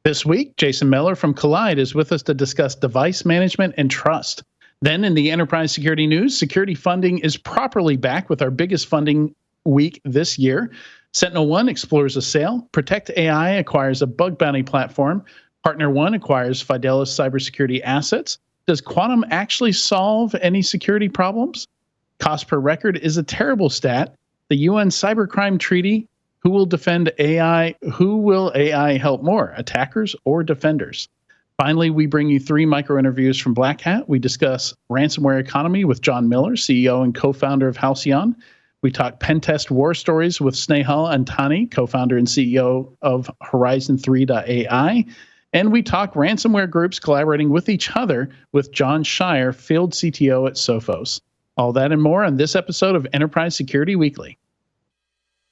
This week, Jason Meller from Kolide is with us to discuss device management and trust. Then in the enterprise security news, security funding is properly back with our biggest funding week this year. Sentinel One explores a sale. Protect AI acquires a bug bounty platform. Partner One acquires Fidelis cybersecurity assets. Does quantum actually solve any security problems? Cost per record is a terrible stat. The UN Cybercrime Treaty. Who will defend AI? Who will AI help more, attackers or defenders? Finally, we bring you 3 micro interviews from Black Hat. We discuss ransomware economy with John Meller, CEO and co-founder of Halcyon. We talk pen test war stories with Snehal Antani, co-founder and CEO of Horizon3.ai. And we talk ransomware groups collaborating with each other with John Shire, field CTO at Sophos. All that and more on this episode of Enterprise Security Weekly.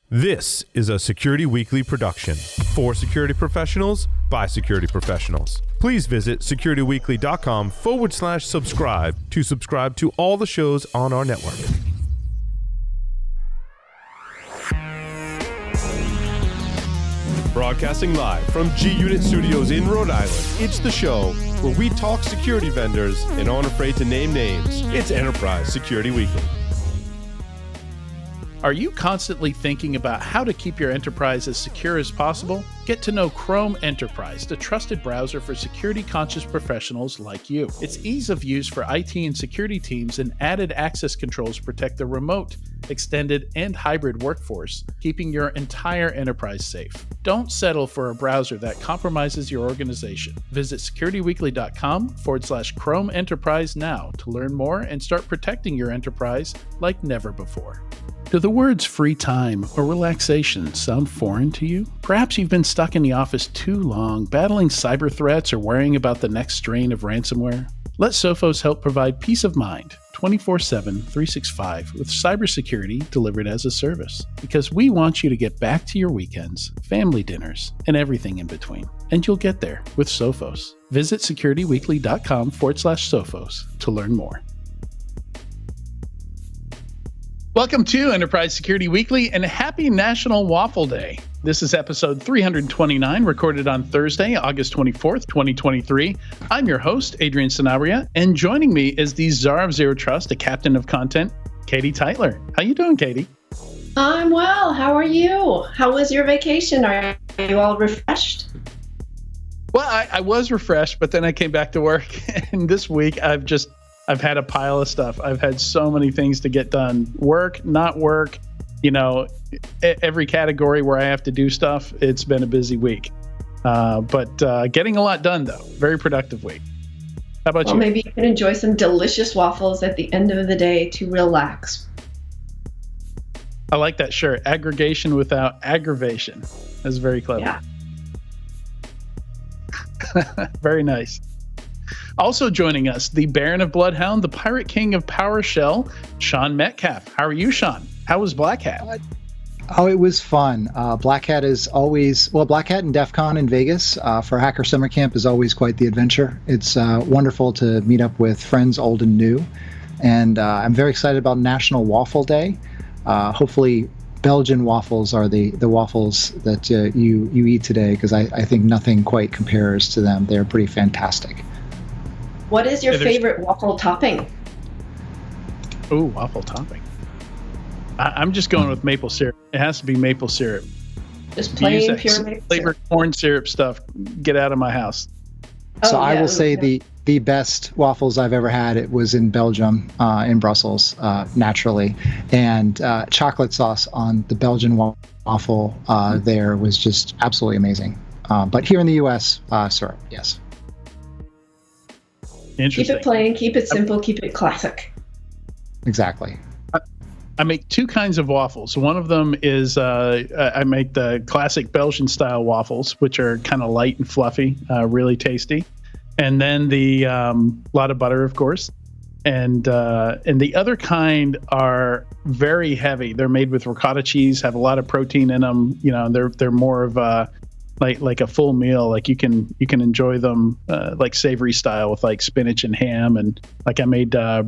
This is a Security Weekly production for security professionals by security professionals. Please visit securityweekly.com/subscribe to subscribe to all the shows on our network. Broadcasting live from G-Unit Studios in Rhode Island, it's the show where we talk security vendors and aren't afraid to name names. It's Enterprise Security Weekly. Are you constantly thinking about how to keep your enterprise as secure as possible? Get to know Chrome Enterprise, the trusted browser for security-conscious professionals like you. Its ease of use for IT and security teams and added access controls protect the remote, extended, and hybrid workforce, keeping your entire enterprise safe. Don't settle for a browser that compromises your organization. Visit securityweekly.com/Chrome Enterprise now to learn more and start protecting your enterprise like never before. Do the words free time or relaxation sound foreign to you? Perhaps you've been stuck in the office too long, battling cyber threats or worrying about the next strain of ransomware. Let Sophos help provide peace of mind 24/7, 365 with cybersecurity delivered as a service. Because we want you to get back to your weekends, family dinners, and everything in between. And you'll get there with Sophos. Visit securityweekly.com/Sophos to learn more. Welcome to Enterprise Security Weekly and happy National Waffle Day. This is episode 329, recorded on Thursday, August 24th, 2023. I'm your host, Adrian Sanabria, and joining me is the Czar of Zero Trust, a captain of content, Katie Teitler. How you doing, Katie? I'm well. How are you? How was your vacation? Are you all refreshed? Well, I was refreshed, but then I came back to work, and this week I've had a pile of stuff. I've had so many things to get done. Work, not work, every category where I have to do stuff. It's been a busy week. But getting a lot done, though. Very productive week. How about you? Well, maybe you can enjoy some delicious waffles at the end of the day to relax. I like that shirt. Aggregation without aggravation. That's very clever. Yeah. Very nice. Also joining us, the Baron of Bloodhound, the Pirate King of PowerShell, Sean Metcalf. How are you, Sean? How was Black Hat? Oh, it was fun. Black Hat is always, Black Hat and DEF CON in Vegas for Hacker Summer Camp is always quite the adventure. It's wonderful to meet up with friends old and new. And I'm very excited about National Waffle Day. Hopefully Belgian waffles are the waffles that you eat today, because I think nothing quite compares to them. They're pretty fantastic. What is your favorite waffle topping? Ooh, waffle topping. I'm just going with maple syrup. It has to be maple syrup. Just plain pure maple flavored syrup. corn syrup stuff. Get out of my house. So I will say the best waffles I've ever had, it was in Belgium, in Brussels, naturally. And chocolate sauce on the Belgian waffle there was just absolutely amazing. But here in the U.S., syrup, yes. Keep it plain, keep it simple, keep it classic. Exactly. I make 2 kinds of waffles. One of them is I make the classic Belgian style waffles, which are kind of light and fluffy, really tasty. And then the lot of butter, of course. And the other kind are very heavy. They're made with ricotta cheese, have a lot of protein in them. They're more of a like a full meal. Like you can enjoy them like savory style with like spinach and ham, and like I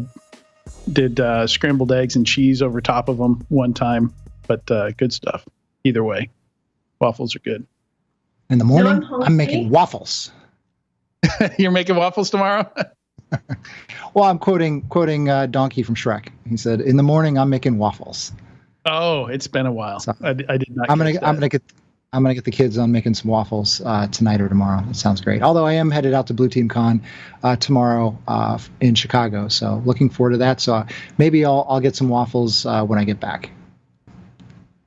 did scrambled eggs and cheese over top of them one time. But good stuff. Either way, waffles are good. In the No, morning, I'm I'm hungry. making waffles. You're making waffles tomorrow? Well, I'm quoting Donkey from Shrek. He said, "In the morning, I'm making waffles." Oh, it's been a while. So I did not I'm catch gonna that. I'm gonna get the kids on making some waffles tonight or tomorrow. That sounds great. Although I am headed out to Blue Team Con tomorrow in Chicago, so looking forward to that. So maybe I'll get some waffles when I get back.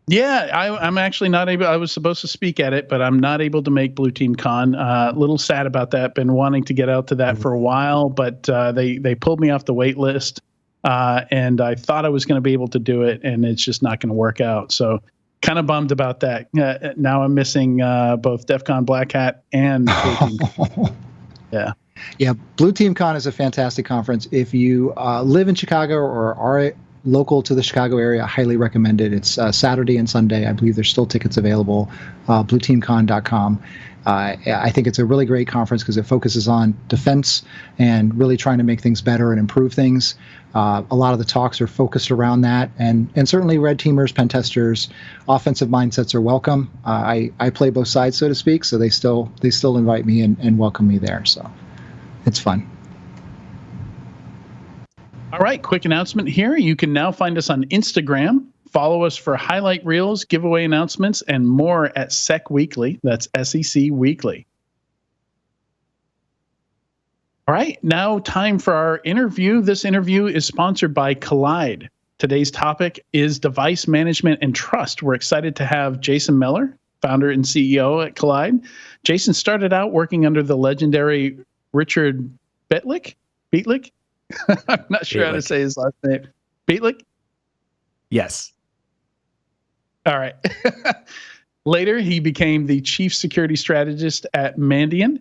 Yeah, I'm actually not able. I was supposed to speak at it, but I'm not able to make Blue Team Con. A little sad about that. Been wanting to get out to that for a while, but they pulled me off the wait list, and I thought I was going to be able to do it, and it's just not going to work out. So kind of bummed about that. Now I'm missing both DEF CON Black Hat and Blue Team Con. Yeah. Yeah, Blue Team Con is a fantastic conference. If you live in Chicago or are local to the Chicago area, I highly recommend it. It's Saturday and Sunday. I believe there's still tickets available. BlueTeamCon.com. I think it's a really great conference because it focuses on defense and really trying to make things better and improve things. A lot of the talks are focused around that, and certainly red teamers, pen testers, offensive mindsets are welcome. I play both sides, so to speak, so they still invite me and welcome me there. So it's fun. All right, quick announcement here. You can now find us on Instagram. Follow us for highlight reels, giveaway announcements, and more at SEC Weekly. That's SEC Weekly. All right, now time for our interview. This interview is sponsored by Kolide. Today's topic is device management and trust. We're excited to have Jason Meller, founder and CEO at Kolide. Jason started out working under the legendary Richard Beitlich. I'm not sure how to say his last name. Beitlich? Yes. All right. Later, he became the chief security strategist at Mandiant,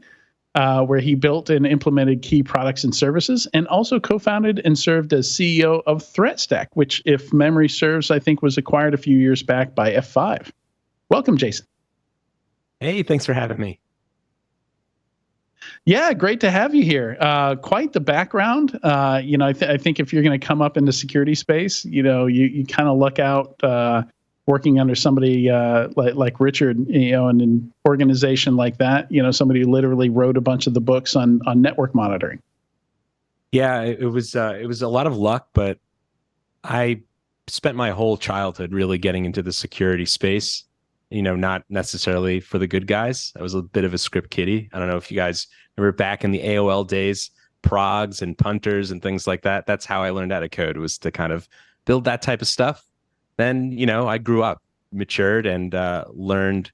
where he built and implemented key products and services, and also co-founded and served as CEO of ThreatStack, which, if memory serves, I think was acquired a few years back by F5. Welcome, Jason. Hey, thanks for having me. Yeah, great to have you here. Quite the background. I think if you're going to come up into security space, you kind of luck out working under somebody like Richard, in an organization like that. Somebody who literally wrote a bunch of the books on network monitoring. Yeah, it was a lot of luck, but I spent my whole childhood really getting into the security space. Not necessarily for the good guys. I was a bit of a script kiddie. I don't know if you guys remember back in the AOL days, progs and punters and things like that. That's how I learned how to code, was to kind of build that type of stuff. Then, I grew up, matured, and learned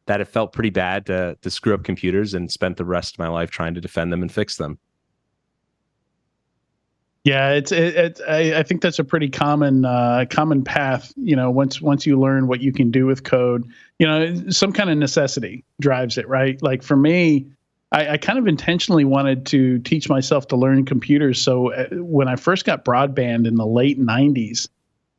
that it felt pretty bad to screw up computers, and spent the rest of my life trying to defend them and fix them. Yeah, I think that's a pretty common path. Once you learn what you can do with code, some kind of necessity drives it, right? Like for me, I kind of intentionally wanted to teach myself to learn computers. So when I first got broadband in the late '90s,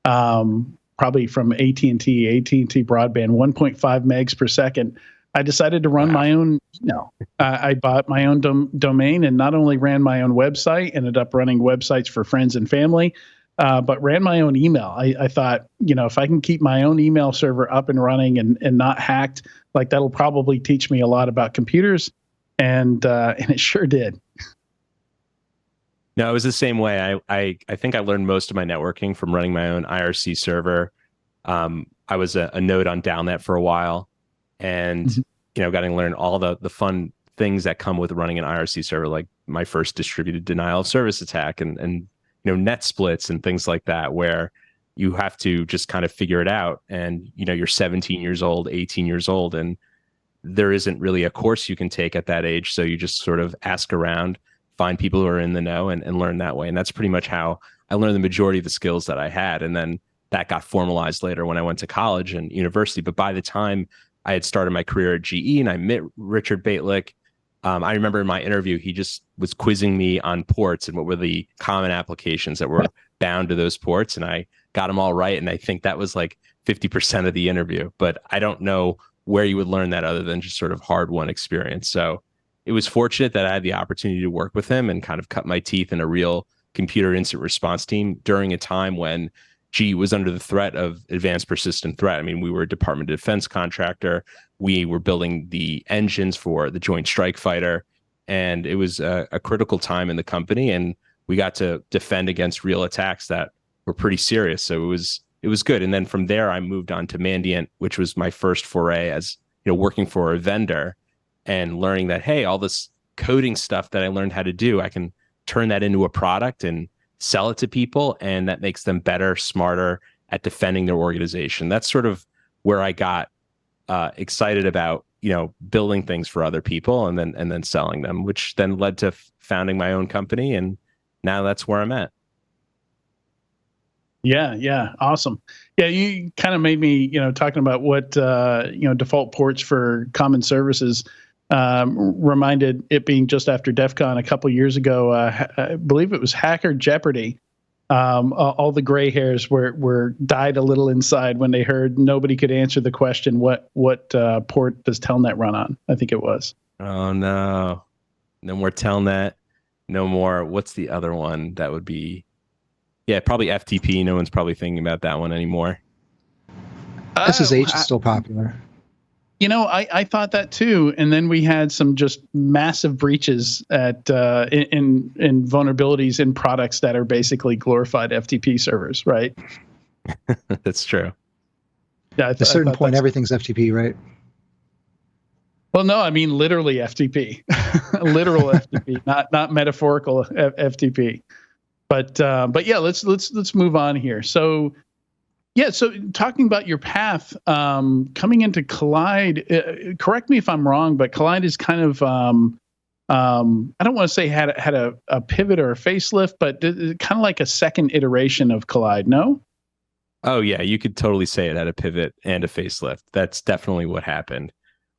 probably from AT&T broadband, 1.5 megs per second. I decided to run my own email. I bought my own domain and not only ran my own website, ended up running websites for friends and family, but ran my own email. I thought, if I can keep my own email server up and running and not hacked, like that'll probably teach me a lot about computers. And it sure did. No, it was the same way. I think I learned most of my networking from running my own IRC server. I was a node on Downnet for a while. And, got to learn all the fun things that come with running an IRC server, like my first distributed denial of service attack and net splits and things like that, where you have to just kind of figure it out. And, you're 17 years old, 18 years old, and there isn't really a course you can take at that age. So you just sort of ask around, find people who are in the know and learn that way. And that's pretty much how I learned the majority of the skills that I had. And then that got formalized later when I went to college and university. But by the time I had started my career at GE and I met Richard Beitlich, I remember in my interview, he just was quizzing me on ports and what were the common applications that were bound to those ports. And I got them all right. And I think that was like 50% of the interview. But I don't know where you would learn that other than just sort of hard-won experience. So it was fortunate that I had the opportunity to work with him and kind of cut my teeth in a real computer incident response team during a time when G was under the threat of advanced persistent threat. I mean, we were a Department of Defense contractor. We were building the engines for the Joint Strike Fighter, and it was a critical time in the company, and we got to defend against real attacks that were pretty serious. So it was good. And then from there, I moved on to Mandiant, which was my first foray as, working for a vendor and learning that, hey, all this coding stuff that I learned how to do, I can turn that into a product and sell it to people, and that makes them better, smarter at defending their organization. That's sort of where I got excited about, building things for other people and then selling them, which then led to founding my own company, and now that's where I'm at. Yeah, awesome. Yeah, you kind of made me, talking about what default ports for common services. Reminded it being just after DEF CON a couple years ago. I believe it was Hacker Jeopardy. All the gray hairs were dyed a little inside when they heard nobody could answer the question, what port does Telnet run on? I think it was. Oh no more Telnet, no more. What's the other one that would be? Yeah, probably FTP. No one's probably thinking about that one anymore. SSH is still popular. I thought that too, and then we had some just massive breaches in vulnerabilities in products that are basically glorified FTP servers, right? That's true. Yeah, at a certain point, everything's FTP, right? Well, no, I mean literally FTP, literal FTP, not metaphorical FTP. But yeah, let's move on here. So. Yeah, so talking about your path, coming into Kolide, correct me if I'm wrong, but Kolide is kind of, I don't want to say had a pivot or a facelift, but kind of like a second iteration of Kolide, no? Oh yeah, you could totally say it had a pivot and a facelift. That's definitely what happened.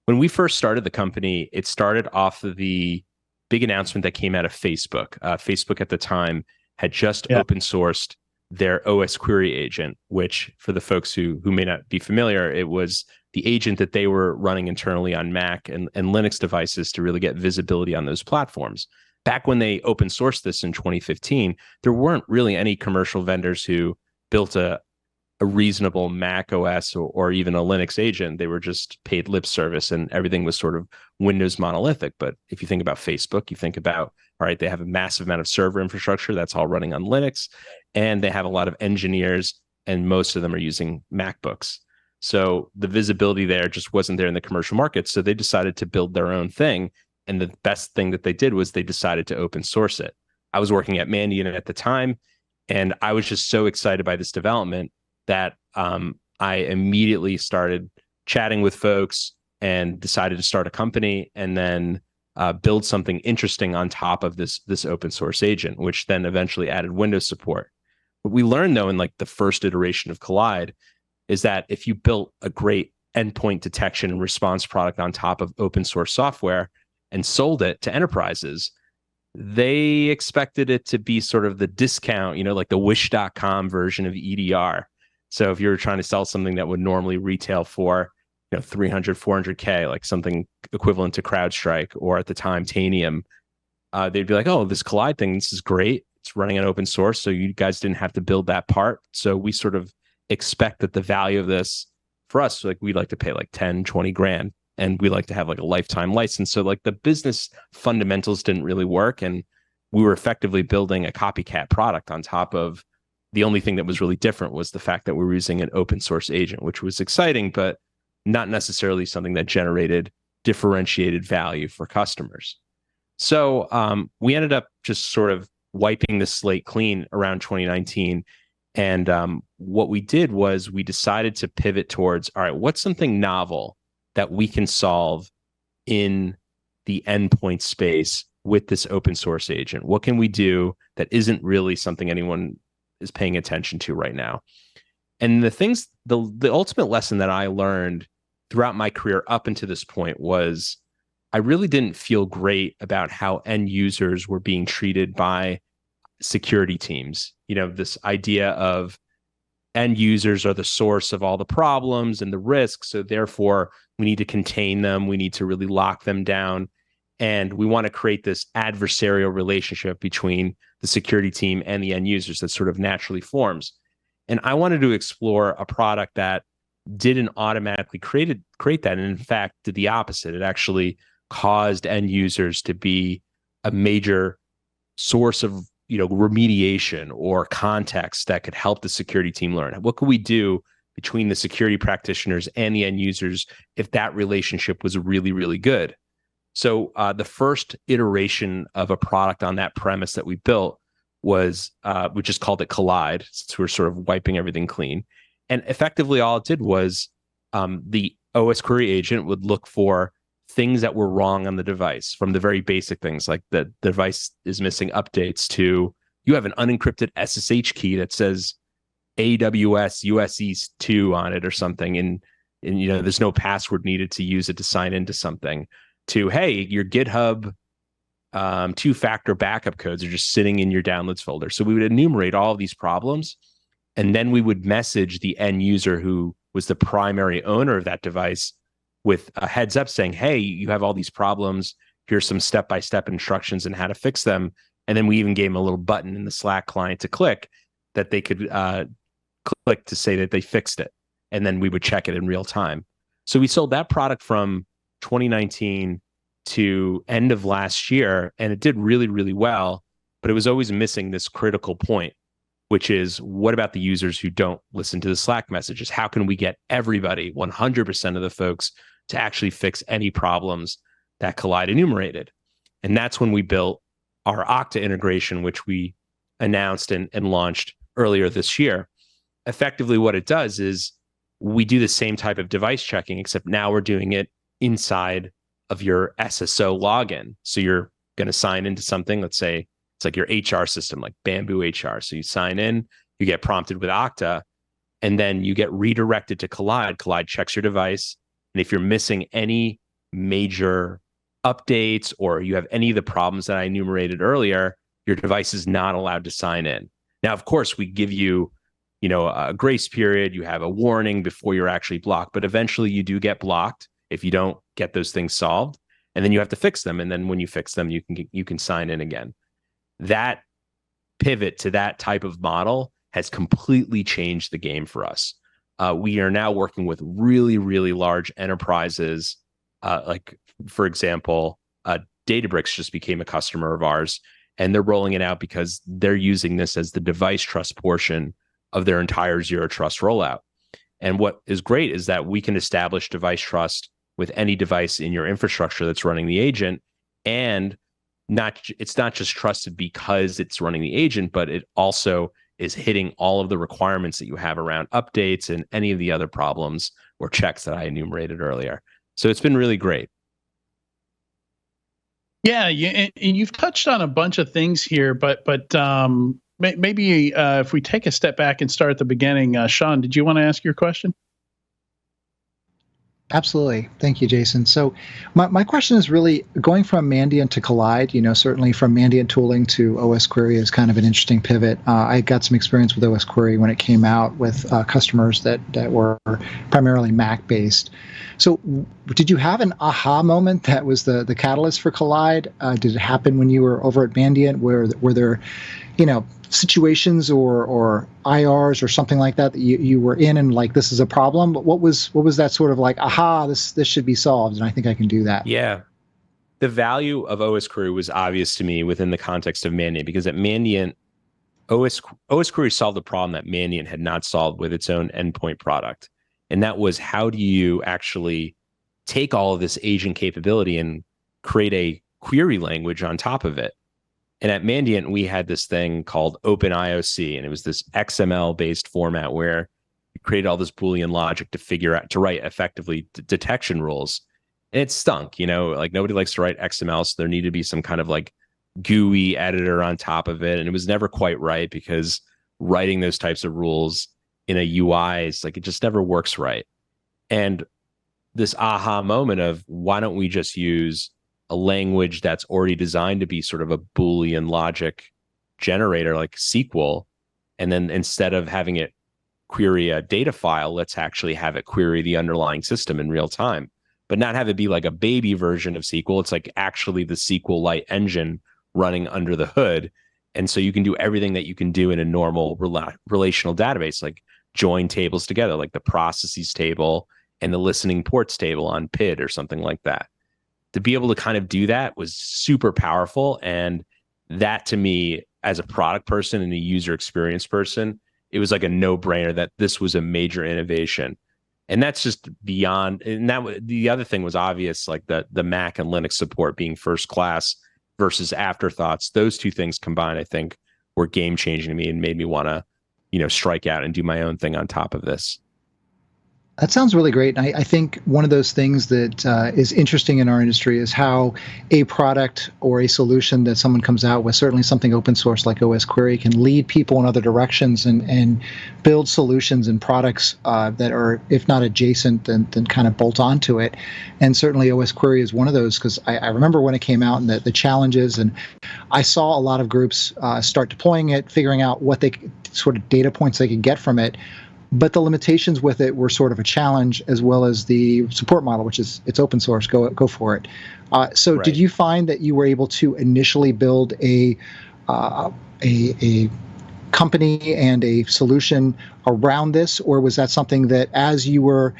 When we first started the company, it started off of the big announcement that came out of Facebook. Facebook at the time had just open sourced their OSQuery agent, which for the folks who may not be familiar, it was the agent that they were running internally on Mac and Linux devices to really get visibility on those platforms. Back when they open sourced this in 2015, there weren't really any commercial vendors who built a reasonable Mac OS or even a Linux agent. They were just paid lip service, and everything was sort of Windows monolithic. But if you think about Facebook, you think about, all right, they have a massive amount of server infrastructure that's all running on Linux, and they have a lot of engineers, and most of them are using MacBooks. So the visibility there just wasn't there in the commercial market. So they decided to build their own thing. And the best thing that they did was they decided to open source it. I was working at Mandiant at the time, and I was just so excited by this development that I immediately started chatting with folks and decided to start a company and then build something interesting on top of this open source agent, which then eventually added Windows support. What we learned, though, in like the first iteration of Kolide is that if you built a great endpoint detection and response product on top of open source software and sold it to enterprises, they expected it to be sort of the discount, like the wish.com version of EDR. So if you were trying to sell something that would normally retail for 300, 400K, like something equivalent to CrowdStrike or at the time Tanium, they'd be like, oh, this Kolide thing, this is great. It's running on open source, so you guys didn't have to build that part. So we sort of expect that the value of this for us, like we'd like to pay like 10, 20 grand, and we like to have like a lifetime license. So like the business fundamentals didn't really work, and we were effectively building a copycat product on top of the only thing that was really different was the fact that we were using an open source agent, which was exciting, but not necessarily something that generated differentiated value for customers. So we ended up just sort of wiping the slate clean around 2019. And what we did was we decided to pivot towards, all right, what's something novel that we can solve in the endpoint space with this open source agent? What can we do that isn't really something anyone is paying attention to right now? And the ultimate lesson that I learned throughout my career up until this point was I really didn't feel great about how end users were being treated by security teams. This idea of end users are the source of all the problems and the risks. So therefore, we need to contain them. We need to really lock them down. And we want to create this adversarial relationship between the security team and the end users that sort of naturally forms. And I wanted to explore a product that didn't automatically create that. And in fact, did the opposite. It actually caused end users to be a major source of remediation or context that could help the security team learn. What could we do between the security practitioners and the end users if that relationship was really, really good? So the first iteration of a product on that premise that we built was, we just called it Kolide, since we're sort of wiping everything clean. And effectively all it did was the OSQuery agent would look for things that were wrong on the device, from the very basic things like the device is missing updates to you have an unencrypted SSH key that says AWS USE2 on it or something, and there's no password needed to use it to sign into something, to hey, your GitHub two-factor backup codes are just sitting in your downloads folder. So we would enumerate all of these problems, and then we would message the end user who was the primary owner of that device with a heads up saying, hey, you have all these problems. Here's some step-by-step instructions on how to fix them. And then we even gave them a little button in the Slack client to click that they could click to say that they fixed it. And then we would check it in real time. So we sold that product from 2019 to end of last year, and it did really, really well, but it was always missing this critical point, which is, what about the users who don't listen to the Slack messages? How can we get everybody, 100% of the folks, to actually fix any problems that Kolide enumerated? And that's when we built our Okta integration, which we announced and launched earlier this year. Effectively, what it does is we do the same type of device checking, except now we're doing it inside of your SSO login. So you're going to sign into something, let's say it's like your HR system, like Bamboo HR. So you sign in, you get prompted with Okta, and then you get redirected to Kolide. Kolide checks your device. And if you're missing any major updates or you have any of the problems that I enumerated earlier, your device is not allowed to sign in. Now, of course, we give you, a grace period. You have a warning before you're actually blocked, but eventually you do get blocked if you don't get those things solved, and then you have to fix them. And then when you fix them, you can sign in again. That pivot to that type of model has completely changed the game for us. We are now working with really, really large enterprises. Like, for example, Databricks just became a customer of ours, and they're rolling it out because they're using this as the device trust portion of their entire Zero Trust rollout. And what is great is that we can establish device trust with any device in your infrastructure that's running the agent, and it's not just trusted because it's running the agent, but it also is hitting all of the requirements that you have around updates and any of the other problems or checks that I enumerated earlier. So it's been really great. Yeah, and you've touched on a bunch of things here, but maybe if we take a step back and start at the beginning, Sean, did you want to ask your question? Absolutely. Thank you, Jason. So my question is really going from Mandiant to Kolide. Certainly from Mandiant tooling to OSQuery is kind of an interesting pivot. I got some experience with OSQuery when it came out with customers that were primarily Mac-based. So did you have an aha moment that was the catalyst for Kolide? Did it happen when you were over at Mandiant? Were there, situations or IRs or something like that you were in and like, this is a problem? But what was that sort of like, aha, this should be solved, and I think I can do that? Yeah. The value of OSQuery was obvious to me within the context of Mandiant, because at Mandiant, OSQuery solved the problem that Mandiant had not solved with its own endpoint product. And that was, how do you actually take all of this agent capability and create a query language on top of it? And at Mandiant, we had this thing called OpenIOC, and it was this XML-based format where you created all this Boolean logic to write effectively detection rules. And it stunk, like nobody likes to write XML, so there needed to be some kind of like GUI editor on top of it. And it was never quite right, because writing those types of rules in a UI is like, it just never works right. And this aha moment of, why don't we just use a language that's already designed to be sort of a Boolean logic generator like SQL, and then instead of having it query a data file, let's actually have it query the underlying system in real time, but not have it be like a baby version of SQL. It's like actually the SQLite engine running under the hood. And so you can do everything that you can do in a normal relational database, like join tables together, like the processes table and the listening ports table on PID or something like that. To be able to kind of do that was super powerful. And that, to me, as a product person and a user experience person, it was like a no-brainer that this was a major innovation. And that's just beyond. And that the other thing was obvious, like the Mac and Linux support being first class versus afterthoughts. Those two things combined, I think, were game changing to me and made me want to, strike out and do my own thing on top of this. That sounds really great. And I think one of those things that is interesting in our industry is how a product or a solution that someone comes out with, certainly something open source like OSQuery, can lead people in other directions and build solutions and products that are, if not adjacent, then kind of bolt onto it. And certainly OSQuery is one of those, because I remember when it came out and the challenges, and I saw a lot of groups start deploying it, figuring out what they sort of data points they could get from it. But the limitations with it were sort of a challenge, as well as the support model, which is it's open source. Go for it. So right. Did you find that you were able to initially build a company and a solution around this, or was that something that, as you were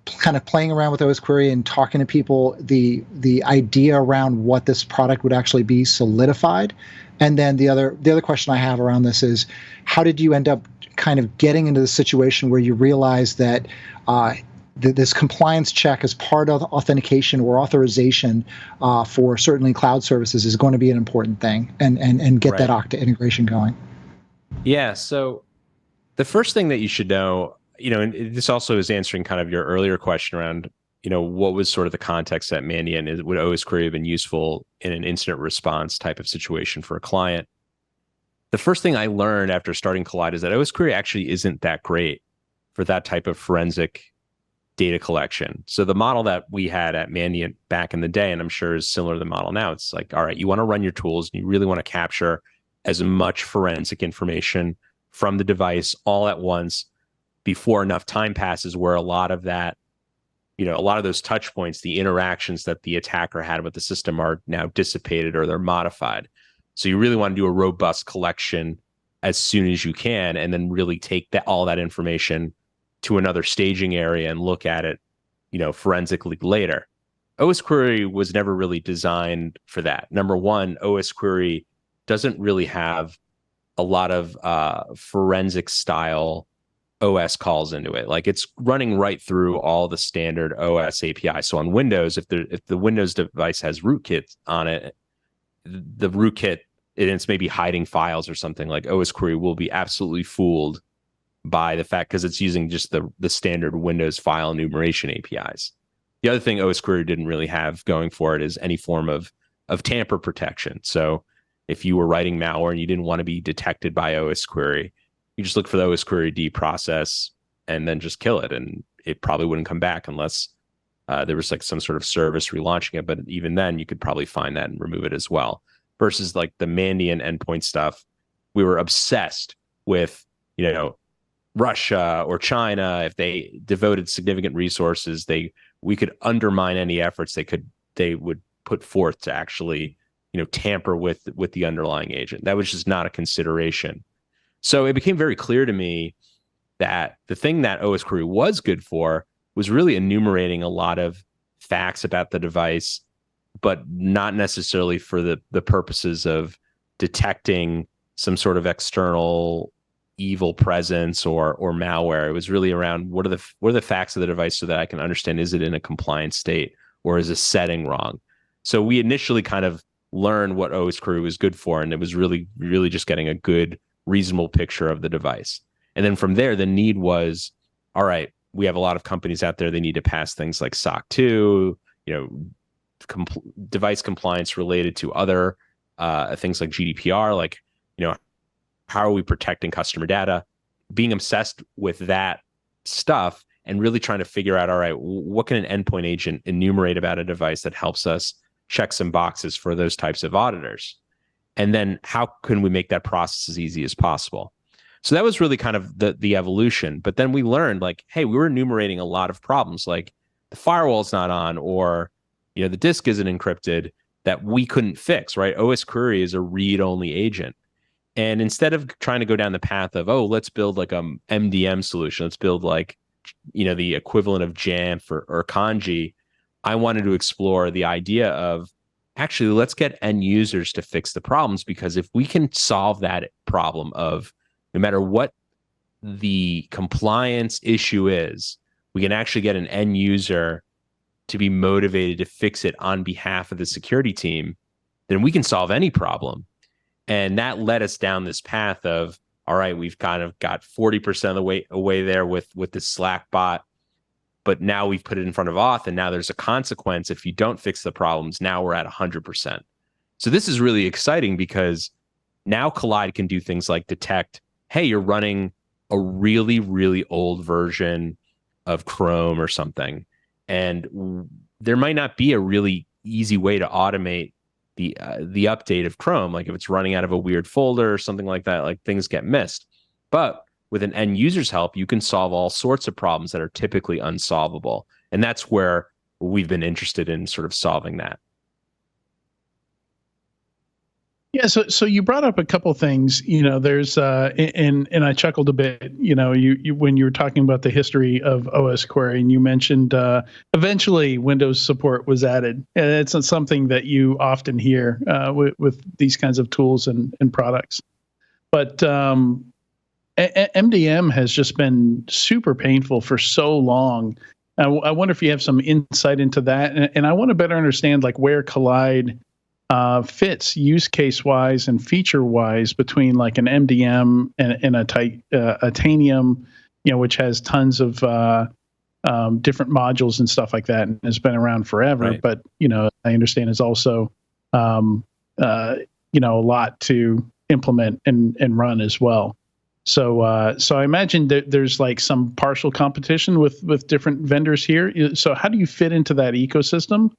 kind of playing around with OSQuery and talking to people, the idea around what this product would actually be solidified? And then the other question I have around this is, how did you end up kind of getting into the situation where you realize that this compliance check as part of authentication or authorization for certainly cloud services is going to be an important thing, and get that Okta integration going? Yeah. So the first thing that you should know, and this also is answering kind of your earlier question around, what was sort of the context at Mandiant, and would OSQuery have been useful in an incident response type of situation for a client? The first thing I learned after starting Kolide is that OSQuery actually isn't that great for that type of forensic data collection. So the model that we had at Mandiant back in the day, and I'm sure is similar to the model now, it's like, all right, you want to run your tools and you really want to capture as much forensic information from the device all at once before enough time passes, where a lot of that, a lot of those touch points, the interactions that the attacker had with the system are now dissipated or they're modified. So you really want to do a robust collection as soon as you can, and then really take all that information to another staging area and look at it, forensically later. OSQuery was never really designed for that. Number one, OSQuery doesn't really have a lot of forensic style OS calls into it. Like, it's running right through all the standard OS API. So on Windows, if the Windows device has rootkit on it, the rootkit, and it's maybe hiding files or something, like OSQuery will be absolutely fooled by the fact, because it's using just the standard Windows file enumeration APIs. The other thing OSQuery didn't really have going for it is any form of tamper protection. So if you were writing malware and you didn't want to be detected by OSQuery, you just look for the OSQuery process and then just kill it, and it probably wouldn't come back unless there was like some sort of service relaunching it. But even then, you could probably find that and remove it as well. Versus like the Mandiant endpoint stuff, we were obsessed with, Russia or China. If they devoted significant resources, we could undermine any efforts they would put forth to actually, tamper with the underlying agent. That was just not a consideration. So it became very clear to me that the thing that OSQuery was good for was really enumerating a lot of facts about the device, but not necessarily for the purposes of detecting some sort of external evil presence or malware. It was really around what are the facts of the device, so that I can understand, is it in a compliant state or is a setting wrong? So we initially kind of learned what OSQuery was good for, and it was really, really just getting a good, reasonable picture of the device. And then from there, the need was, all right, we have a lot of companies out there, they need to pass things like SOC 2, device compliance related to other things like GDPR, like, how are we protecting customer data? Being obsessed with that stuff and really trying to figure out, all right, what can an endpoint agent enumerate about a device that helps us check some boxes for those types of auditors? And then how can we make that process as easy as possible? So that was really kind of the evolution. But then we learned, like, hey, we were enumerating a lot of problems, like the firewall's not on, or the disk isn't encrypted, that we couldn't fix, right? OSQuery is a read-only agent. And instead of trying to go down the path of, oh, let's build like a MDM solution, let's build like, the equivalent of Jamf or Kanji, I wanted to explore the idea of actually, let's get end users to fix the problems, because if we can solve that problem of no matter what the compliance issue is, we can actually get an end user to be motivated to fix it on behalf of the security team, then we can solve any problem. And that led us down this path of, all right, we've kind of got 40% of the way away there with the Slack bot, but now we've put it in front of auth, and now there's a consequence if you don't fix the problems. Now we're at 100%. So this is really exciting because now Kolide can do things like detect, hey, you're running a really, really old version of Chrome or something, and there might not be a really easy way to automate the update of Chrome. Like if it's running out of a weird folder or something like that, like things get missed. But with an end user's help, you can solve all sorts of problems that are typically unsolvable. And that's where we've been interested in sort of solving that. Yeah, so you brought up a couple things. There's and I chuckled a bit. You when you were talking about the history of OSQuery, and you mentioned eventually Windows support was added. And it's not something that you often hear with these kinds of tools and products. But MDM has just been super painful for so long. I wonder if you have some insight into that, and I want to better understand like where Kolide fits use case wise and feature wise between like an MDM and a Titanium, which has tons of different modules and stuff like that, and has been around forever. Right. But I understand is also a lot to implement and run as well. So I imagine that there's like some partial competition with different vendors here. So how do you fit into that ecosystem?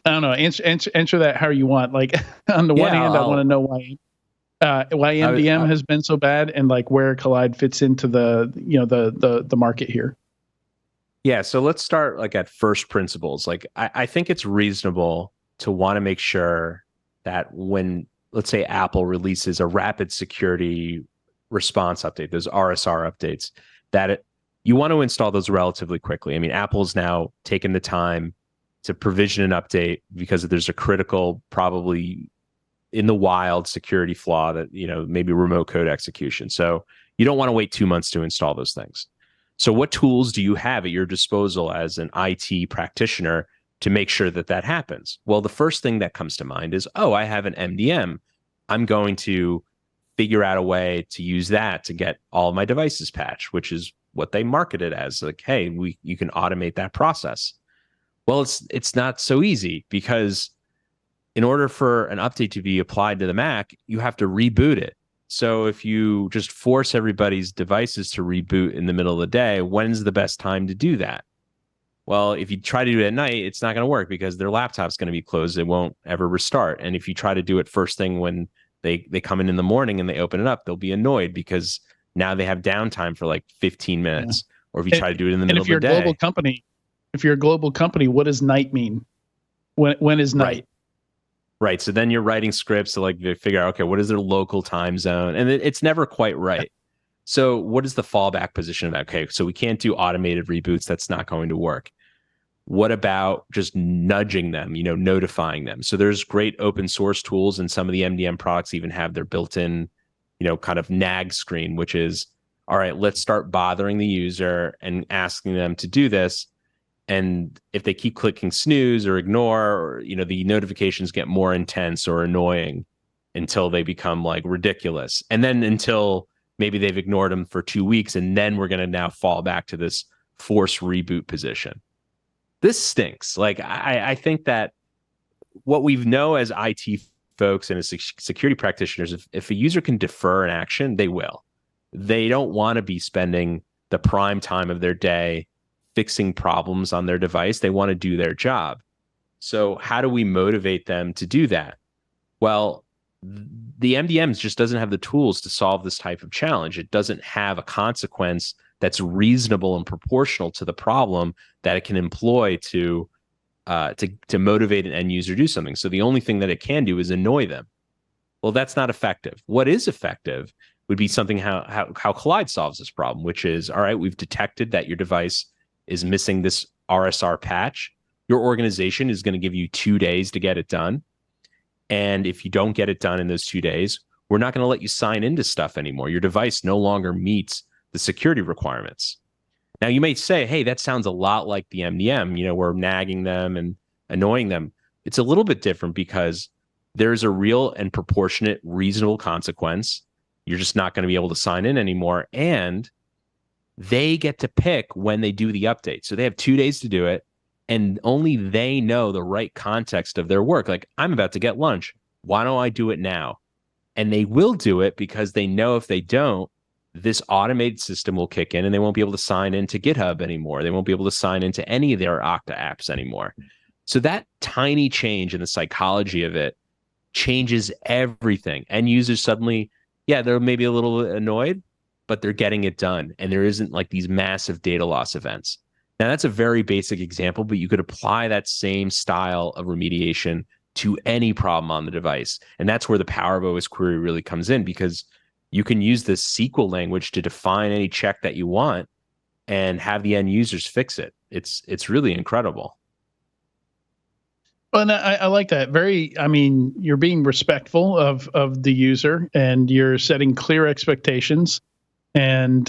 I don't know. Answer that how you want. Like on the one hand, I want to know why MDM has been so bad, and like where Kolide fits into the market here. Yeah. So let's start like at first principles. Like I think it's reasonable to want to make sure that when, let's say, Apple releases a rapid security response update, those RSR updates, that you want to install those relatively quickly. I mean, Apple's now taken the time to provision an update because there's a critical, probably in the wild security flaw that, maybe remote code execution. So you don't want to wait 2 months to install those things. So what tools do you have at your disposal as an IT practitioner to make sure that that happens? Well, the first thing that comes to mind is, I have an MDM. I'm going to figure out a way to use that to get all of my devices patched, which is what they market it as. Like, hey, you can automate that process. Well, it's not so easy, because in order for an update to be applied to the Mac, you have to reboot it. So if you just force everybody's devices to reboot in the middle of the day, when's the best time to do that? Well, if you try to do it at night, it's not going to work because their laptop's going to be closed. It won't ever restart. And if you try to do it first thing when they come in the morning and they open it up, they'll be annoyed because now they have downtime for like 15 minutes. Yeah. Or if you try to do it in the middle of the day. If you're a global company, what does night mean? When is night? Right. So then you're writing scripts to like figure out, okay, what is their local time zone? And it's never quite right. So what is the fallback position of that? Okay, so we can't do automated reboots. That's not going to work. What about just nudging them, notifying them? So there's great open source tools, and some of the MDM products even have their built-in, kind of nag screen, which is, all right, let's start bothering the user and asking them to do this. And if they keep clicking snooze or ignore, or, the notifications get more intense or annoying until they become like ridiculous. And then until maybe they've ignored them for 2 weeks, and then we're going to now fall back to this force reboot position. This stinks. Like, I think that what we know as IT folks and as security practitioners, if a user can defer an action, they will. They don't want to be spending the prime time of their day fixing problems on their device. They want to do their job. So how do we motivate them to do that? Well, the MDM just doesn't have the tools to solve this type of challenge. It doesn't have a consequence that's reasonable and proportional to the problem that it can employ to motivate an end user to do something. So the only thing that it can do is annoy them. Well, that's not effective. What is effective would be something how Kolide solves this problem, which is, all right, we've detected that your device is missing this RSR patch. Your organization is going to give you 2 days to get it done. And if you don't get it done in those 2 days, we're not going to let you sign into stuff anymore. Your device no longer meets the security requirements. Now, you may say, hey, that sounds a lot like the MDM. We're nagging them and annoying them. It's a little bit different because there's a real and proportionate, reasonable consequence. You're just not going to be able to sign in anymore. And they get to pick when they do the update. So they have 2 days to do it. And only they know the right context of their work. Like, I'm about to get lunch. Why don't I do it now? And they will do it because they know if they don't, this automated system will kick in and they won't be able to sign into GitHub anymore. They won't be able to sign into any of their Okta apps anymore. So that tiny change in the psychology of it changes everything. End users suddenly, they're maybe a little annoyed, but they're getting it done. And there isn't like these massive data loss events. Now, that's a very basic example, but you could apply that same style of remediation to any problem on the device. And that's where the power of OSQuery really comes in, because you can use this SQL language to define any check that you want and have the end users fix it. It's really incredible. Well, and I like that. You're being respectful of the user, and you're setting clear expectations and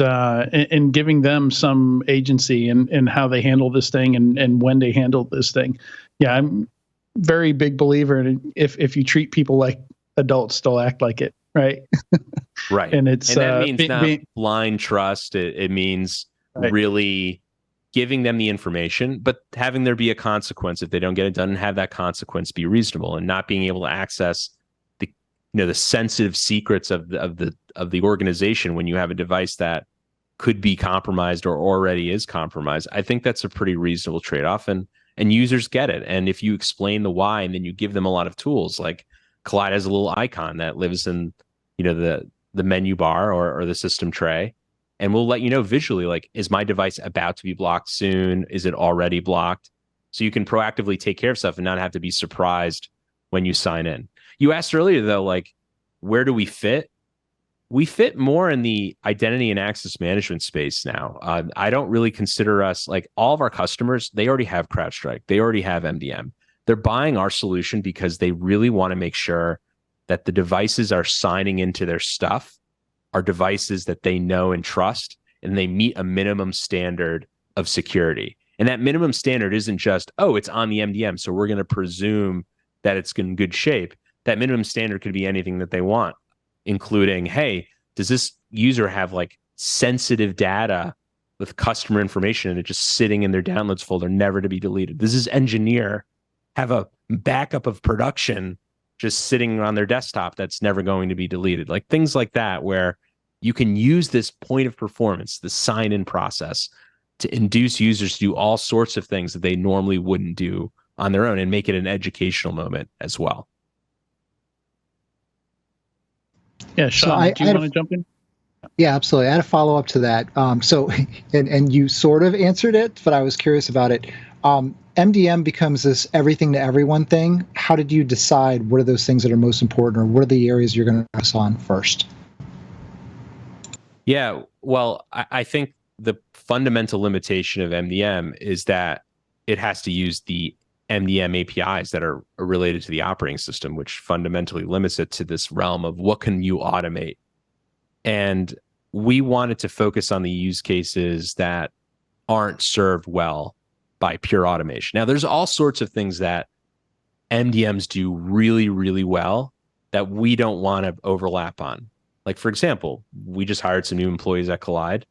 giving them some agency in how they handle this thing and when they handle this thing. Yeah, I'm very big believer in if you treat people like adults, they'll act like it, right? Right. And that means not blind trust. It means really giving them the information, but having there be a consequence if they don't get it done, and have that consequence be reasonable, and not being able to access the sensitive secrets of the organization when you have a device that could be compromised or already is compromised. I think that's a pretty reasonable trade-off, and users get it. And if you explain the why, and then you give them a lot of tools, like Kolide has a little icon that lives in the menu bar or the system tray, and we'll let you know visually, like, is my device about to be blocked soon? Is it already blocked? So you can proactively take care of stuff and not have to be surprised when you sign in. You asked earlier, though, like, where do we fit? We fit more in the identity and access management space now. I don't really consider us, like, all of our customers, they already have CrowdStrike. They already have MDM. They're buying our solution because they really want to make sure that the devices are signing into their stuff are devices that they know and trust, and they meet a minimum standard of security. And that minimum standard isn't just, oh, it's on the MDM, so we're going to presume that it's in good shape. That minimum standard could be anything that they want, including, hey, does this user have like sensitive data with customer information and it's just sitting in their downloads folder, never to be deleted? Does this engineer have a backup of production just sitting on their desktop that's never going to be deleted? Like things like that, where you can use this point of performance, the sign-in process, to induce users to do all sorts of things that they normally wouldn't do on their own, and make it an educational moment as well. Yeah, Sean, do you want to jump in? Yeah, absolutely. I had a follow-up to that. And you sort of answered it, but I was curious about it. MDM becomes this everything to everyone thing. How did you decide what are those things that are most important, or what are the areas you're going to focus on first? Yeah, well, I think the fundamental limitation of MDM is that it has to use the MDM APIs that are related to the operating system, which fundamentally limits it to this realm of what can you automate. And we wanted to focus on the use cases that aren't served well by pure automation. Now, there's all sorts of things that MDMs do really, really well that we don't want to overlap on. Like, for example, we just hired some new employees at Kolide.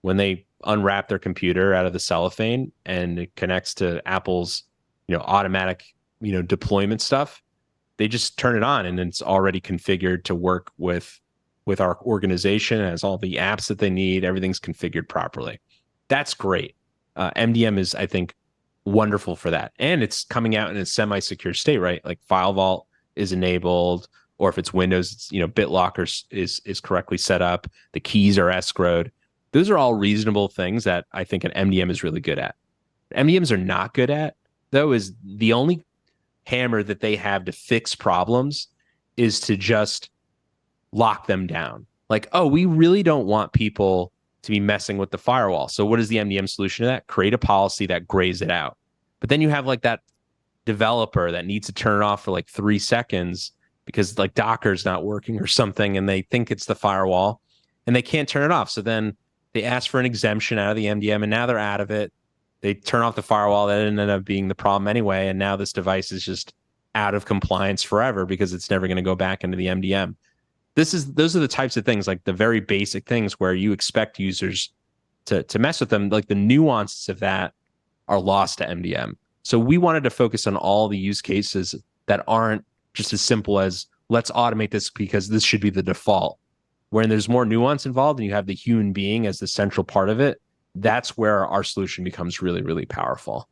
When they unwrap their computer out of the cellophane and it connects to Apple's, automatic, deployment stuff, they just turn it on and it's already configured to work with our organization. It has all the apps that they need. Everything's configured properly. That's great. MDM is, I think, wonderful for that. And it's coming out in a semi-secure state, right? Like File Vault is enabled, or if it's Windows, it's, BitLocker is correctly set up. The keys are escrowed. Those are all reasonable things that I think an MDM is really good at. MDMs are not good at, though, is the only hammer that they have to fix problems is to just lock them down. Like, oh, we really don't want people to be messing with the firewall. So what is the MDM solution to that? Create a policy that grays it out. But then you have like that developer that needs to turn it off for like 3 seconds because like Docker's not working or something, and they think it's the firewall and they can't turn it off. So then they ask for an exemption out of the MDM, and now they're out of it. They turn off the firewall. That ended up being the problem anyway. And now this device is just out of compliance forever because it's never going to go back into the MDM. Those are the types of things, like the very basic things where you expect users to mess with them. Like the nuances of that are lost to MDM. So we wanted to focus on all the use cases that aren't just as simple as let's automate this because this should be the default. When there's more nuance involved and you have the human being as the central part of it, that's where our solution becomes really, really powerful.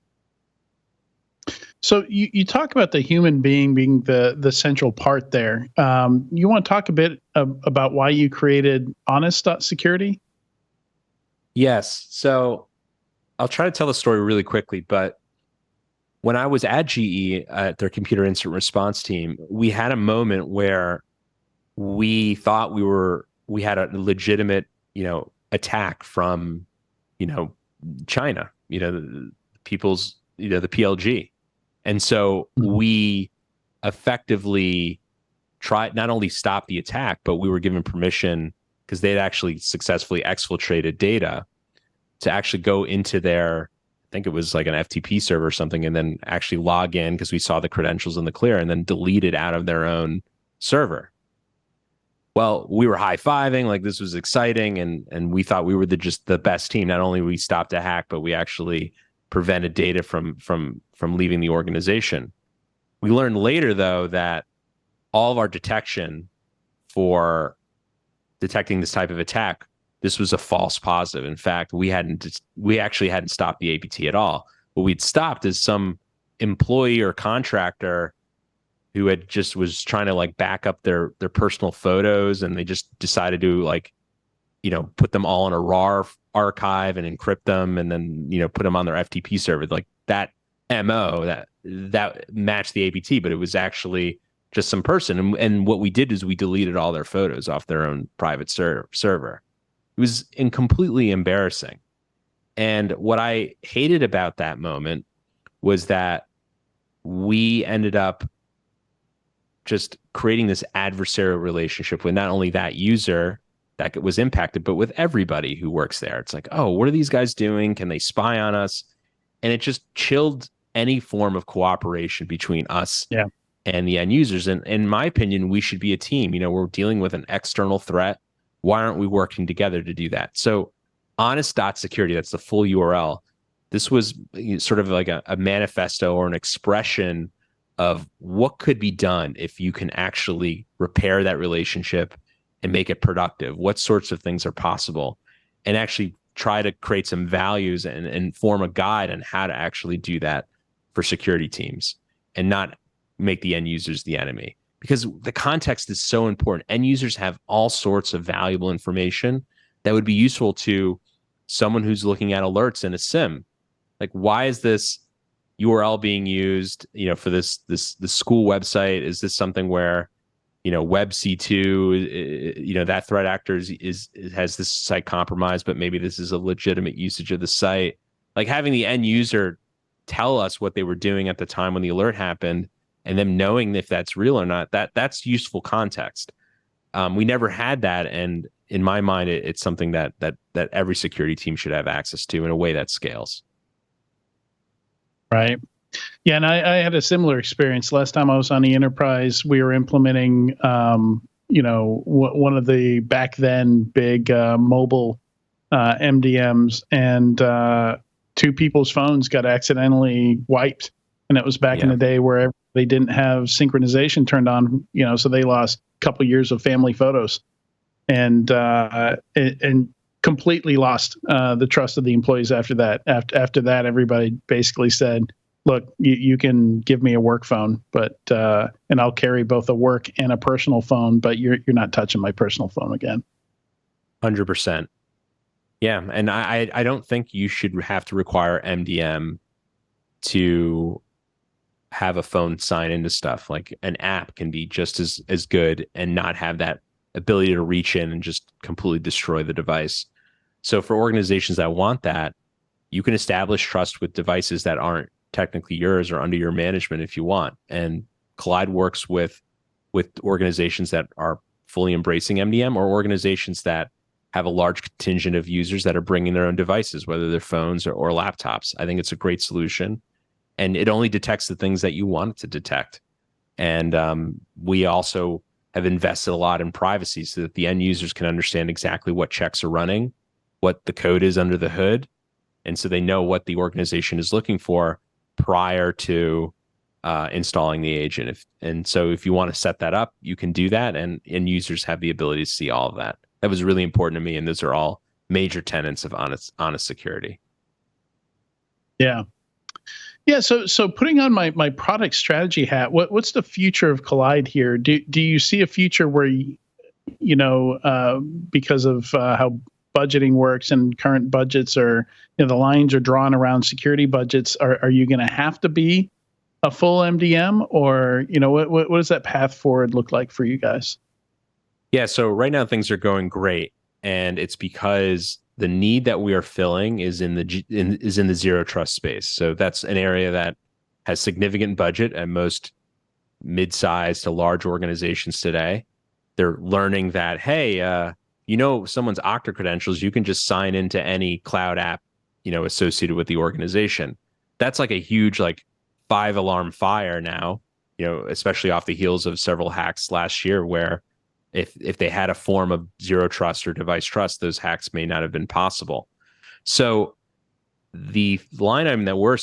So you talk about the human being being the central part there. You want to talk a bit about why you created Honest.security? Yes. So I'll try to tell the story really quickly, but when I was at GE at their computer incident response team, we had a moment where we thought we had a legitimate, attack from, China, the people's, the PLG. And so we effectively tried not only stop the attack, but we were given permission because they'd actually successfully exfiltrated data to actually go into their, I think it was like an FTP server or something, and then actually log in because we saw the credentials in the clear and then delete it out of their own server. Well, we were high-fiving, like this was exciting, and we thought we were just the best team. Not only we stopped a hack, but we actually prevented data from leaving the organization. We learned later, though, that all of our detection for detecting this type of attack, this was a false positive. In fact, we actually hadn't stopped the APT at all. What we'd stopped is some employee or contractor who was trying to like back up their personal photos, and they just decided to put them all in a RAR archive and encrypt them, and then put them on their FTP server. Like that MO that matched the APT, but it was actually just some person. And what we did is we deleted all their photos off their own private server. It was completely embarrassing. And what I hated about that moment was that we ended up just creating this adversarial relationship with not only that user that was impacted, but with everybody who works there. It's like, oh, what are these guys doing? Can they spy on us? And it just chilled any form of cooperation between us and the end users. And in my opinion, we should be a team. We're dealing with an external threat. Why aren't we working together to do that? So Honest.security, that's the full URL. This was sort of like a manifesto or an expression of what could be done if you can actually repair that relationship and make it productive. What sorts of things are possible, and actually try to create some values and form a guide on how to actually do that for security teams and not make the end users the enemy. Because the context is so important. End users have all sorts of valuable information that would be useful to someone who's looking at alerts in a SIM. Like, why is this URL being used, for the school website? Is this something where, WebC2, that threat actor has this site compromised, but maybe this is a legitimate usage of the site? Like, having the end user tell us what they were doing at the time when the alert happened, and them knowing if that's real or not, that's useful context. We never had that, and in my mind, it's something that every security team should have access to in a way that scales. Right. Yeah, and I had a similar experience. Last time I was on the enterprise, we were implementing, one of the back then big mobile MDMs, and 2 people's phones got accidentally wiped. And it was back in the day where they didn't have synchronization turned on, so they lost a couple years of family photos, and completely lost the trust of the employees after that. After that, everybody basically said, look, you can give me a work phone, but and I'll carry both a work and a personal phone, but you're not touching my personal phone again. 100%. Yeah. And I don't think you should have to require MDM to have a phone sign into stuff. Like an app can be just as good and not have that ability to reach in and just completely destroy the device. So for organizations that want that, you can establish trust with devices that aren't technically yours or under your management if you want. And Kolide works with organizations that are fully embracing MDM, or organizations that have a large contingent of users that are bringing their own devices, whether they're phones or laptops. I think it's a great solution. And it only detects the things that you want it to detect. And we also have invested a lot in privacy so that the end users can understand exactly what checks are running, what the code is under the hood. And so they know what the organization is looking for prior to installing the agent. So if you want to set that up, you can do that. And end users have the ability to see all of that. That was really important to me. And those are all major tenets of honest security. Yeah. Yeah, so putting on my product strategy hat, what's the future of Kolide here? Do you see a future where because of how budgeting works and current budgets are, the lines are drawn around security budgets? Are you going to have to be a full MDM, or what does that path forward look like for you guys? Yeah, so right now things are going great, and it's because the need that we are filling is in the zero trust space. So that's an area that has significant budget at most mid-sized to large organizations today. They're learning that, hey, someone's Okta credentials, you can just sign into any cloud app, associated with the organization. That's like a huge 5-alarm fire now, especially off the heels of several hacks last year where if they had a form of zero trust or device trust, those hacks may not have been possible. So the line item that we're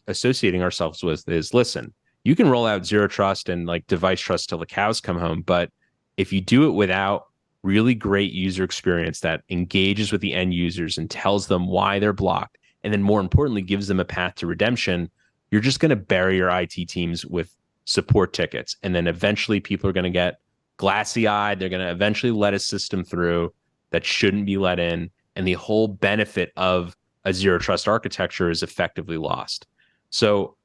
associating ourselves with is, listen, you can roll out zero trust and device trust till the cows come home, but if you do it without really great user experience that engages with the end users and tells them why they're blocked, and then more importantly, gives them a path to redemption, you're just going to bury your IT teams with support tickets. And then eventually people are going to get glassy-eyed. They're going to eventually let a system through that shouldn't be let in. And the whole benefit of a zero trust architecture is effectively lost. So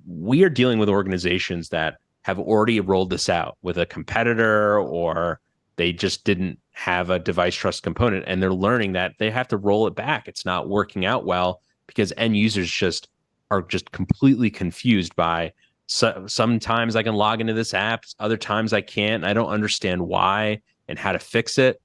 we are dealing with organizations that have already rolled this out with a competitor, or they just didn't have a device trust component, and they're learning that they have to roll it back. It's not working out well because end users are completely confused by, sometimes I can log into this app, other times I can't. I don't understand why and how to fix it.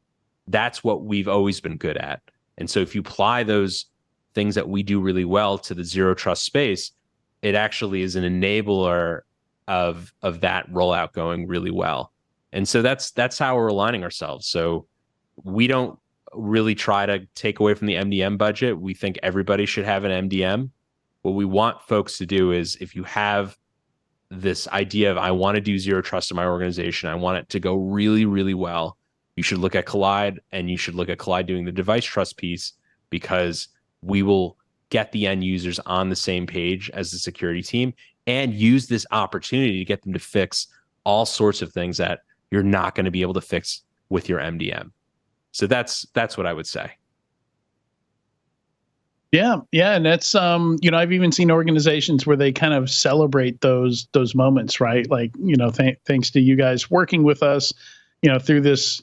That's what we've always been good at. And so if you apply those things that we do really well to the zero trust space, it actually is an enabler of that rollout going really well. And so that's how we're aligning ourselves. So we don't really try to take away from the MDM budget. We think everybody should have an MDM. What we want folks to do is, if you have this idea of, I want to do zero trust in my organization, I want it to go really, really well, you should look at Kolide, and you should look at Kolide doing the device trust piece, because we will get the end users on the same page as the security team and use this opportunity to get them to fix all sorts of things that you're not going to be able to fix with your MDM. So that's what I would say. Yeah, and that's I've even seen organizations where they kind of celebrate those moments, right? Thanks to you guys working with us, through this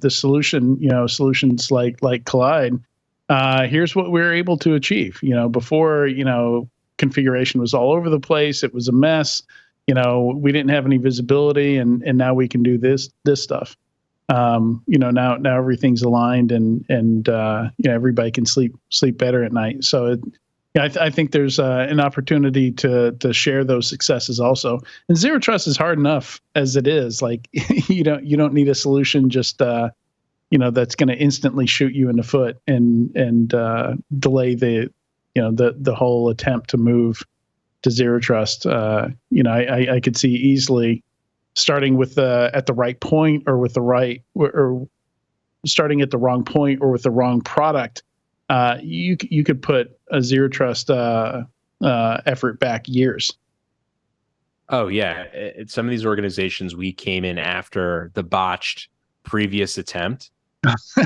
solution, solutions like Kolide. Here's what we're able to achieve. Before, configuration was all over the place. It was a mess. We didn't have any visibility, and now we can do this stuff. Now everything's aligned, and everybody can sleep better at night. So I think there's an opportunity to share those successes also. And zero trust is hard enough as it is. You don't need a solution just that's going to instantly shoot you in the foot and delay the whole attempt to move to zero trust. I could see easily starting with at the right point, or with the right, or starting at the wrong point, or with the wrong product. You could put a zero trust effort back years. Oh yeah, some of these organizations, we came in after the botched previous attempt,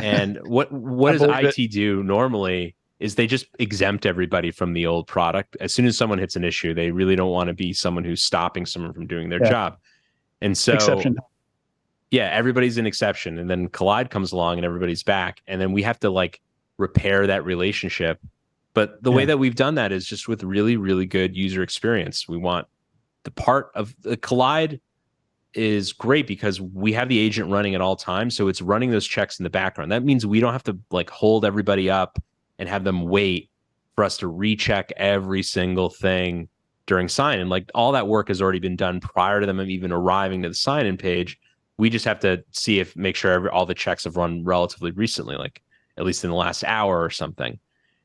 and what does IT do normally? is they just exempt everybody from the old product. As soon as someone hits an issue, they really don't want to be someone who's stopping someone from doing their job. And so, exception. Yeah, everybody's an exception. And then Kolide comes along and everybody's back. And then we have to like repair that relationship. But the way that we've done that is just with really, really good user experience. We want the part of the Kolide is great because we have the agent running at all times. So it's running those checks in the background. That means we don't have to like hold everybody up and have them wait for us to recheck every single thing during sign-in. Like all that work has already been done prior to them even arriving to the sign-in page. We just have to make sure all the checks have run relatively recently, like at least in the last hour or something.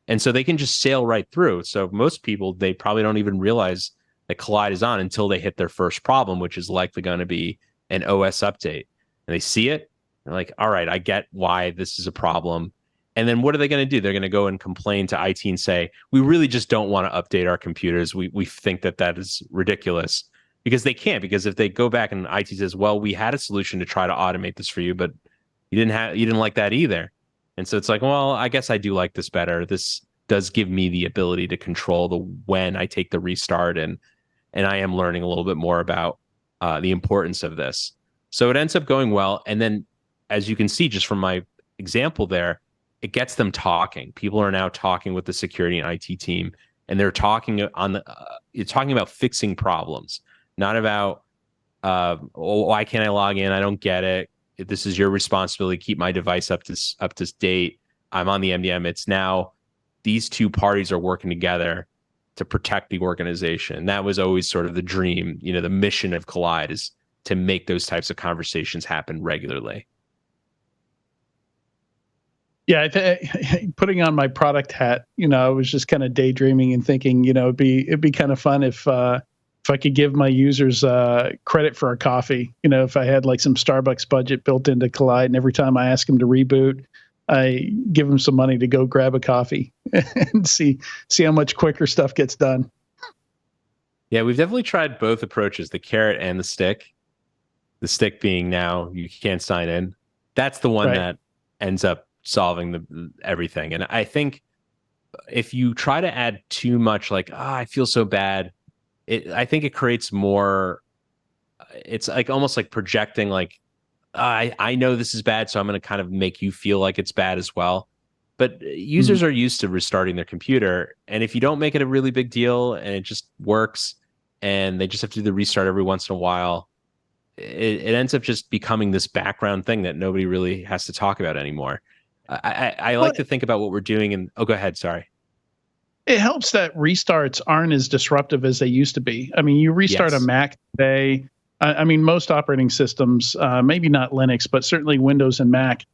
And so they can just sail right through. So most people, they probably don't even realize that Kolide is on until they hit their first problem, which is likely going to be an OS update. And they see it, they're like, all right, I get why this is a problem. And then what are they going to do? They're going to go and complain to IT and say, we really just don't want to update our computers. We think that is ridiculous. Because they can't, because if they go back and IT says, well, we had a solution to try to automate this for you, but you didn't like that either. And so it's like, well, I guess I do like this better. This does give me the ability to control when I take the restart, and I am learning a little bit more about the importance of this. So it ends up going well. And then, as you can see, just from my example there, it gets them talking. People are now talking with the security and IT team, and they're talking you're talking about fixing problems, not about why can't I log in? I don't get it. This is your responsibility. Keep my device up to date. I'm on the MDM. It's now these two parties are working together to protect the organization. And that was always sort of the dream. The mission of Kolide is to make those types of conversations happen regularly. Yeah, putting on my product hat, I was just kind of daydreaming and thinking, it'd be kind of fun if I could give my users credit for a coffee. If I had like some Starbucks budget built into Kolide, and every time I ask them to reboot, I give them some money to go grab a coffee and see how much quicker stuff gets done. Yeah, we've definitely tried both approaches, the carrot and the stick. The stick being now you can't sign in. That's the one that ends up solving everything. And I think if you try to add too much, like, I feel so bad, I think it creates more. It's like almost like projecting, like, I know this is bad, so I'm going to kind of make you feel like it's bad as well. But users are used to restarting their computer, and if you don't make it a really big deal and it just works, and they just have to do the restart every once in a while, it ends up just becoming this background thing that nobody really has to talk about anymore. I like to think about what we're doing, and go ahead. Sorry. It helps that restarts aren't as disruptive as they used to be. I mean, you restart a Mac today. I mean, most operating systems, maybe not Linux, but certainly Windows and Mac,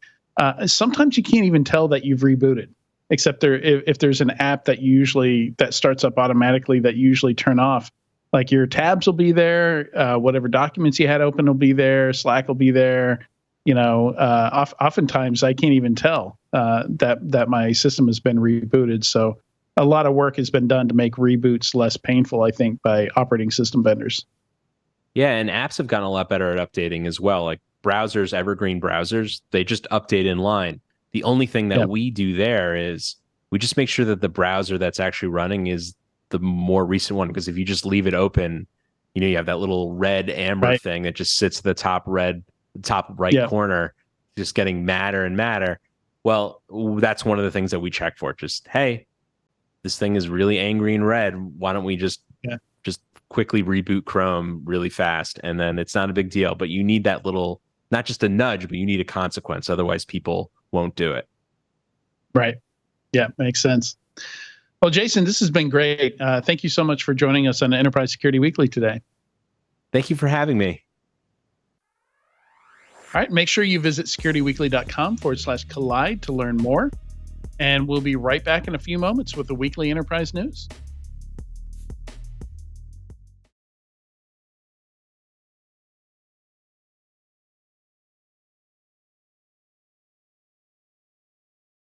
sometimes you can't even tell that you've rebooted, except if there's an app that starts up automatically that you usually turn off. Like your tabs will be there, whatever documents you had open will be there, Slack will be there. Oftentimes I can't even tell that my system has been rebooted. So a lot of work has been done to make reboots less painful, I think, by operating system vendors. Yeah, and apps have gotten a lot better at updating as well. Like browsers, evergreen browsers, they just update in line. The only thing that we do there is we just make sure that the browser that's actually running is the more recent one. Because if you just leave it open, you have that little red amber thing that just sits at the top right corner, just getting madder and madder. Well, that's one of the things that we check for. Just, hey, this thing is really angry and red. Why don't we just quickly reboot Chrome really fast? And then it's not a big deal, but you need that little, not just a nudge, but you need a consequence. Otherwise people won't do it. Right. Yeah, makes sense. Well, Jason, this has been great. Thank you so much for joining us on Enterprise Security Weekly today. Thank you for having me. All right. Make sure you visit securityweekly.com/Kolide to learn more. And we'll be right back in a few moments with the weekly enterprise news.